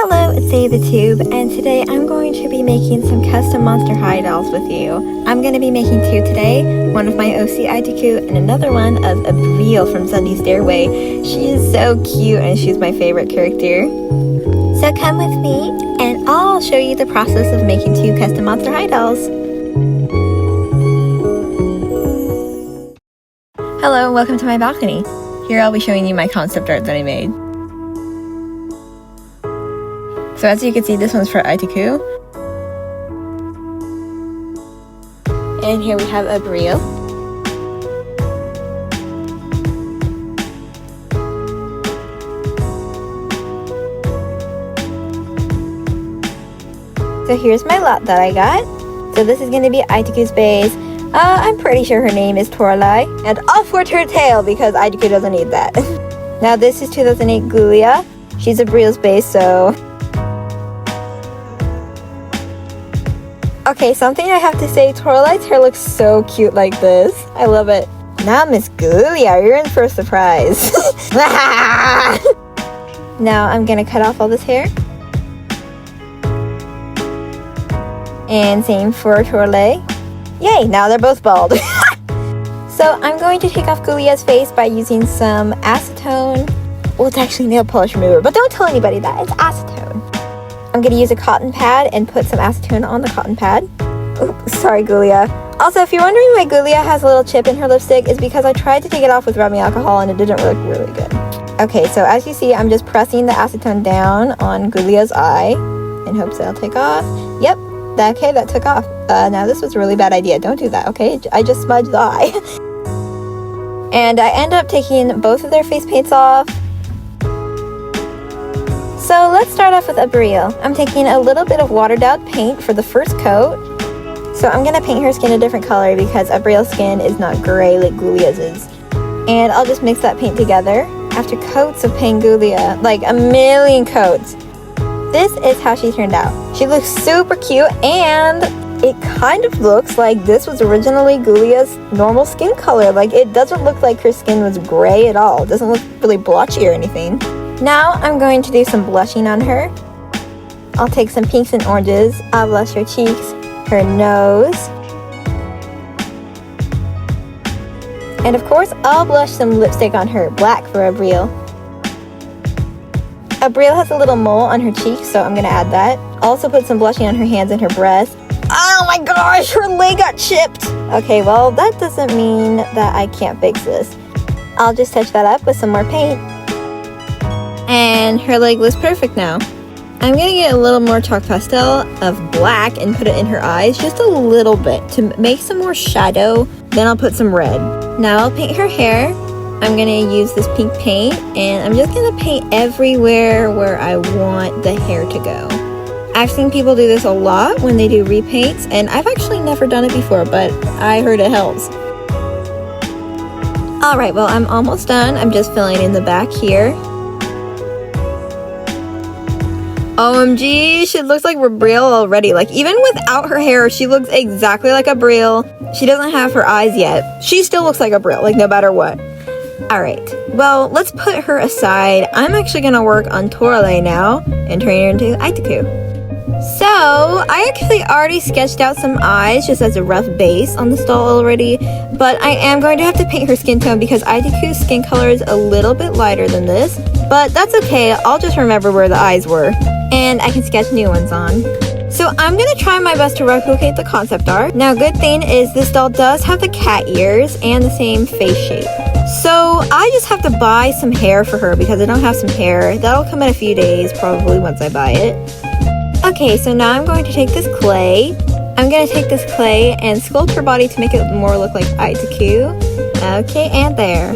Hello, it's the Tube, and today I'm going to be making some custom Monster High dolls with you. I'm going to be making two today, one of my OC Aituku and another one of Abril from Sundy's Stairway. She is so cute and she's my favorite character. So come with me and I'll show you the process of making two custom Monster High dolls. Hello, welcome to my balcony. Here I'll be showing you my concept art that I made. So as you can see, this one's for Aituku. And here we have Abril. So here's my lot that I got. So this is going to be Aituku's base. I'm pretty sure her name is Torelei. And off with her tail because Aituku doesn't need that. Now this is 2008 ghouliana. She's Abril's base, so... Okay, something I have to say, Torelei's hair looks so cute like this. I love it. Now, Miss ghouliana, you're in for a surprise. Now, I'm gonna cut off all this hair. And same for Torelei. Yay, now they're both bald. So, I'm going to take off ghouliana's face by using some acetone. Well, it's actually nail polish remover, but don't tell anybody that. It's acetone. I'm going to use a cotton pad and put some acetone on the cotton pad. Oops, sorry, ghouliana. Also, if you're wondering why ghouliana has a little chip in her lipstick, it's because I tried to take it off with rubbing alcohol and it didn't look really good. Okay, so as you see, I'm just pressing the acetone down on ghouliana's eye in hopes that it'll take off. Yep, okay, that took off. Now this was a really bad idea. Don't do that, okay? I just smudged the eye. And I end up taking both of their face paints off. So let's start off with Abril. I'm taking a little bit of watered out paint for the first coat. So I'm going to paint her skin a different color because Abril's skin is not gray like ghouliana's is. And I'll just mix that paint together. After coats of paint ghouliana, like a million coats. This is how she turned out. She looks super cute and it kind of looks like this was originally ghouliana's normal skin color. Like it doesn't look like her skin was gray at all. It doesn't look really blotchy or anything. Now I'm going to do some blushing on her. I'll take some pinks and oranges. I'll blush her cheeks, her nose. And of course, I'll blush some lipstick on her, black for Abril. Abril has a little mole on her cheek, so I'm going to add that. Also put some blushing on her hands and her breast. Oh my gosh, her leg got chipped! Okay, well, that doesn't mean that I can't fix this. I'll just touch that up with some more paint. And her leg looks perfect now. I'm going to get a little more chalk pastel of black and put it in her eyes just a little bit to make some more shadow. Then I'll put some red. Now I'll paint her hair. I'm going to use this pink paint and I'm just going to paint everywhere where I want the hair to go. I've seen people do this a lot when they do repaints and I've actually never done it before, but I heard it helps. Alright, well I'm almost done. I'm just filling in the back here. OMG, she looks like Abril already. Like, even without her hair, she looks exactly like Abril. She doesn't have her eyes yet. She still looks like Abril, like, no matter what. Alright, well, let's put her aside. I'm actually gonna work on Torelei now and turn her into Aituku. So, I actually already sketched out some eyes just as a rough base on this doll already, but I am going to have to paint her skin tone because Aituku's skin color is a little bit lighter than this, but that's okay. I'll just remember where the eyes were. And I can sketch new ones on. So I'm going to try my best to replicate the concept art. Now, good thing is this doll does have the cat ears and the same face shape. So I just have to buy some hair for her because I don't have some hair. That'll come in a few days, probably once I buy it. Okay, so now I'm going to take this clay. I'm going to take this clay and sculpt her body to make it more look like Aituku. Okay, and there.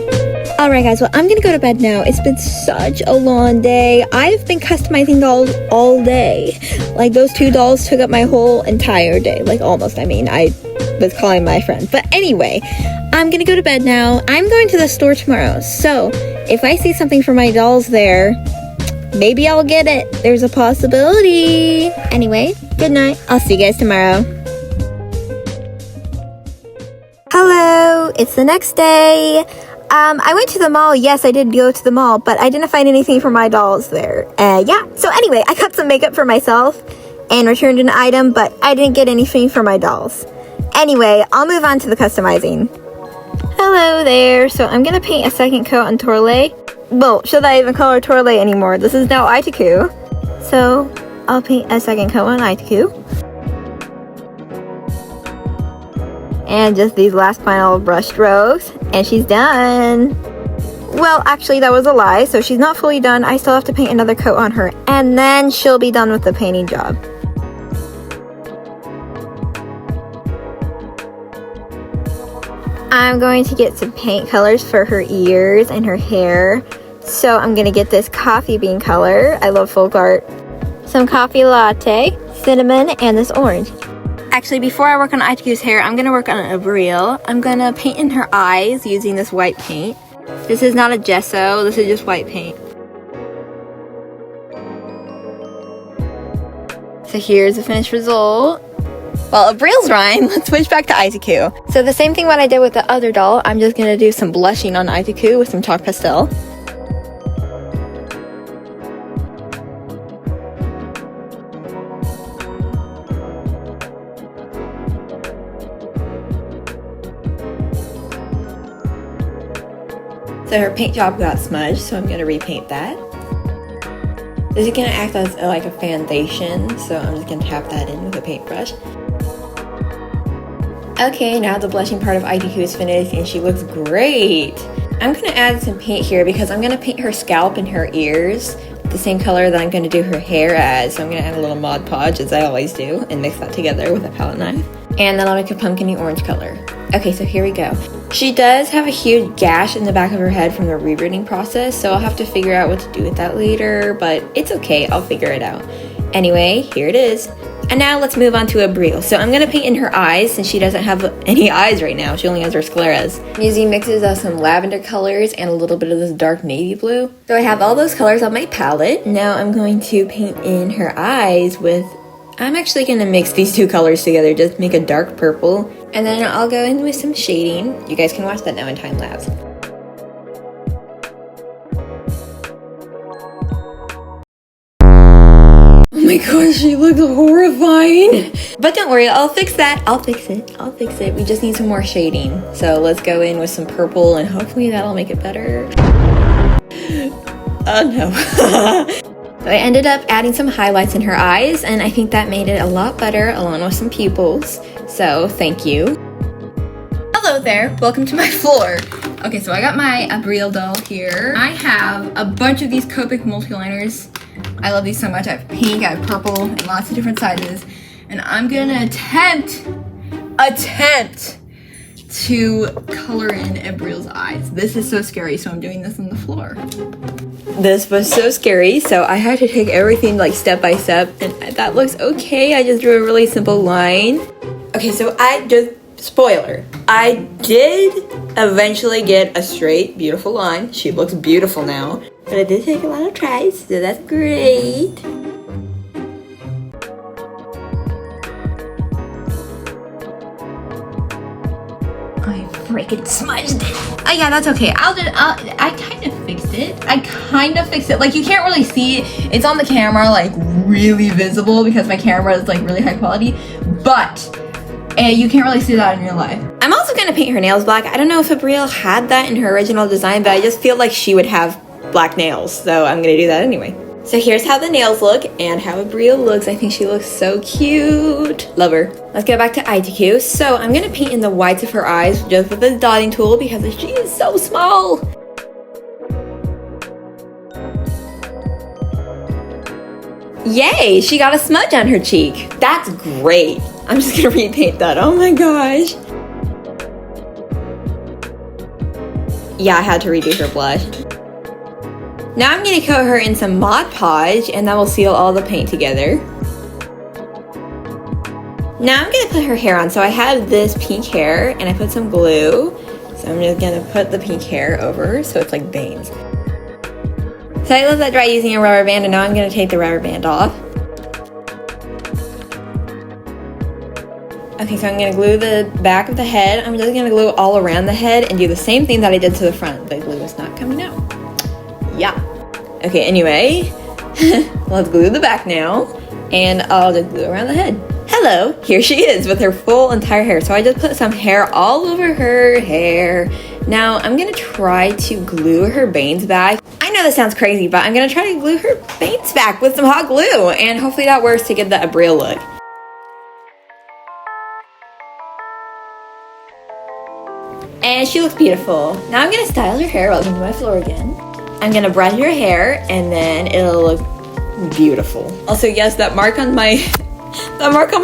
Alright guys, well I'm gonna go to bed now. It's been such a long day. I've been customizing dolls all day. Like those two dolls took up my whole entire day. Like almost, I mean. I was calling my friend. But anyway, I'm gonna go to bed now. I'm going to the store tomorrow. So, if I see something for my dolls there, maybe I'll get it. There's a possibility. Anyway, good night. I'll see you guys tomorrow. Hello, it's the next day. I went to the mall. Yes, I did go to the mall, but I didn't find anything for my dolls there. Yeah. So anyway, I got some makeup for myself and returned an item, but I didn't get anything for my dolls. Anyway, I'll move on to the customizing. Hello there. So I'm gonna paint a second coat on Torelei. Well, should I even call her Torelei anymore? This is now Aituku. So I'll paint a second coat on Aituku. And just these last final brush strokes, and she's done. Well, actually that was a lie, so she's not fully done. I still have to paint another coat on her, and then she'll be done with the painting job. I'm going to get some paint colors for her ears and her hair. So I'm gonna get this coffee bean color. I love folk art. Some coffee latte, cinnamon, and this orange. Actually, before I work on Aituku's hair, I'm gonna work on Abril. I'm gonna paint in her eyes using this white paint. This is not a gesso, this is just white paint. So here's the finished result. Well, Abril's rhyme, let's switch back to Aituku. So the same thing what I did with the other doll, I'm just gonna do some blushing on Aituku with some chalk pastel. So her paint job got smudged, so I'm gonna repaint that. This is gonna act as like a foundation, so I'm just gonna tap that in with a paintbrush. Okay, now the blushing part of Aituku is finished and she looks great. I'm gonna add some paint here because I'm gonna paint her scalp and her ears the same color that I'm gonna do her hair as. So I'm gonna add a little Mod Podge, as I always do, and mix that together with a palette knife. And then I'll make a pumpkin-y orange color. Okay, so here we go. She does have a huge gash in the back of her head from the rewriting process, so I'll have to figure out what to do with that later, but it's okay, I'll figure it out. Anyway, here it is. And now let's move on to Abril. So I'm gonna paint in her eyes since she doesn't have any eyes right now. She only has her scleras. I'm using mixes of some lavender colors and a little bit of this dark navy blue. So I have all those colors on my palette. Now I'm going to paint in her eyes with, I'm actually gonna mix these two colors together, just make a dark purple. And then I'll go in with some shading. You guys can watch that now in time lapse. Oh my gosh, she looks horrifying. But don't worry, I'll fix that. I'll fix it. We just need some more shading. So let's go in with some purple and hopefully that'll make it better. Oh no. So I ended up adding some highlights in her eyes, and I think that made it a lot better along with some pupils. So thank you. Hello there, welcome to my floor. Okay, so I got my Abril doll here. I have a bunch of these Copic multi-liners. I love these so much. I have pink, I have purple, and lots of different sizes. And I'm gonna attempt to color in Abril's eyes. This is so scary, so I'm doing this on the floor. This was so scary, so I had to take everything like step by step, and that looks okay. I just drew a really simple line. Okay, so spoiler, I did eventually get a straight, beautiful line. She looks beautiful now, but it did take a lot of tries, so that's great. I freaking smudged it. Oh yeah, that's okay. I kind of fixed it. Like, you can't really see it. It's on the camera, like, really visible because my camera is, like, really high quality. But you can't really see that in real life. I'm also gonna paint her nails black. I don't know if Abril had that in her original design, but I just feel like she would have black nails, so I'm gonna do that anyway. So here's how the nails look and how Abril looks. I think she looks so cute. Love her. Let's go back to Aituku. So I'm gonna paint in the whites of her eyes just with this dotting tool because she is so small. Yay, she got a smudge on her cheek. That's great. I'm just gonna repaint that. Oh my gosh. Yeah, I had to redo her blush. Now I'm gonna coat her in some Mod Podge and that will seal all the paint together. Now I'm gonna put her hair on. So I have this pink hair and I put some glue. So I'm just gonna put the pink hair over so it's like bangs. So I let that dry using a rubber band and now I'm gonna take the rubber band off. Okay, so I'm gonna glue the back of the head. I'm just gonna glue all around the head and do the same thing that I did to the front. The glue is not coming out. Yeah. Okay, anyway, let's glue the back now. And I'll just glue around the head. Hello, here she is with her full entire hair. So I just put some hair all over her hair. Now I'm gonna try to glue her bangs back. I know this sounds crazy, but I'm gonna try to glue her bangs back with some hot glue. And hopefully that works to get the Abril look. And she looks beautiful. Now I'm gonna style her hair. Welcome to my floor again. I'm gonna brush her hair and then it'll look beautiful. Also, yes, that mark on my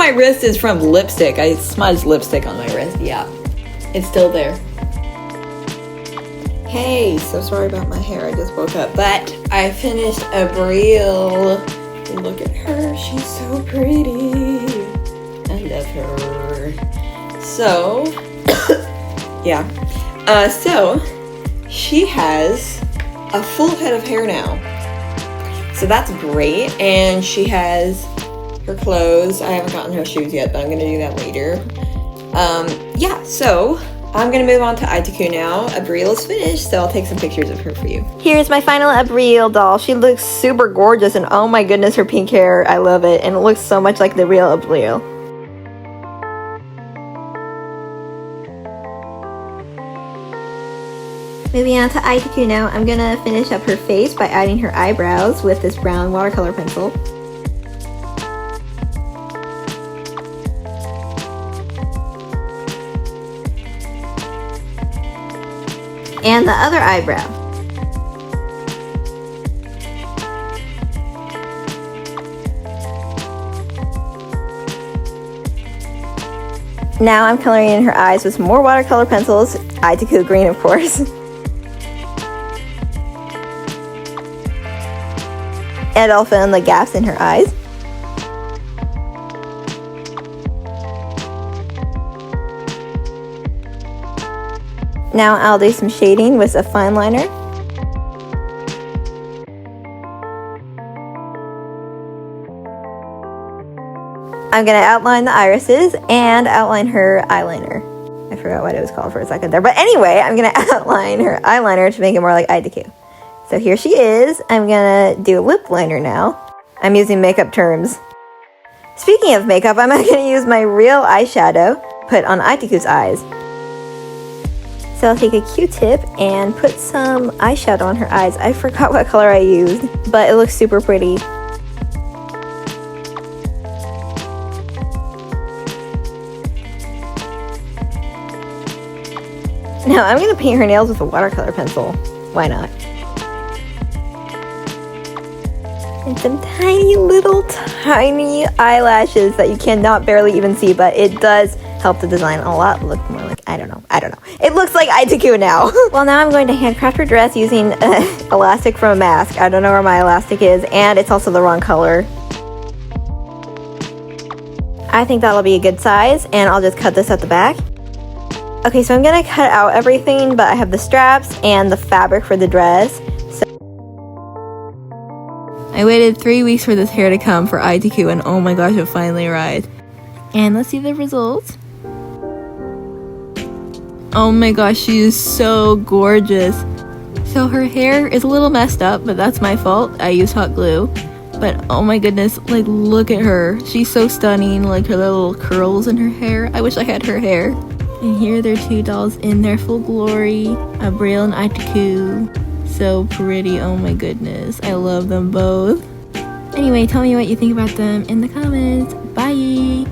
wrist is from lipstick. I smudged lipstick on my wrist. Yeah, it's still there. Hey, so sorry about my hair. I just woke up, but I finished Abril. Look at her. She's so pretty. I love her. So, yeah. So she has a full head of hair now. So that's great. And she has her clothes. I haven't gotten her shoes yet, but I'm gonna do that later. Yeah, so I'm gonna move on to Aituku now. Abril is finished, so I'll take some pictures of her for you. Here's my final Abril doll. She looks super gorgeous, and oh my goodness, her pink hair, I love it. And it looks so much like the real Abril. Moving on to Aituku now, I'm gonna finish up her face by adding her eyebrows with this brown watercolor pencil. And the other eyebrow. Now I'm coloring in her eyes with some more watercolor pencils, Aituku green of course. And I'll fill in the gaps in her eyes. Now I'll do some shading with a fine liner. I'm going to outline the irises and outline her eyeliner. I forgot what it was called for a second there. But anyway, I'm going to outline her eyeliner to make it more like Aituku. So here she is. I'm going to do a lip liner now. I'm using makeup terms. Speaking of makeup, I'm going to use my real eyeshadow put on Aituku's eyes. So I'll take a Q-tip and put some eyeshadow on her eyes. I forgot what color I used, but it looks super pretty. Now I'm going to paint her nails with a watercolor pencil. Why not? And some tiny little tiny eyelashes that you cannot barely even see, but it does help the design a lot look more like, I don't know. It looks like Aituku now. Well, now I'm going to handcraft her dress using elastic from a mask. I don't know where my elastic is, and it's also the wrong color. I think that'll be a good size, and I'll just cut this at the back. Okay, so I'm gonna cut out everything, but I have the straps and the fabric for the dress. I waited 3 weeks for this hair to come for Aituku, and oh my gosh, it finally arrived. And let's see the results. Oh my gosh, she is so gorgeous. So her hair is a little messed up, but that's my fault. I used hot glue. But oh my goodness, like look at her. She's so stunning, like her little curls in her hair. I wish I had her hair. And here are their two dolls in their full glory. Abril and Aituku. So pretty, oh my goodness. I love them both. Anyway, tell me what you think about them in the comments. Bye!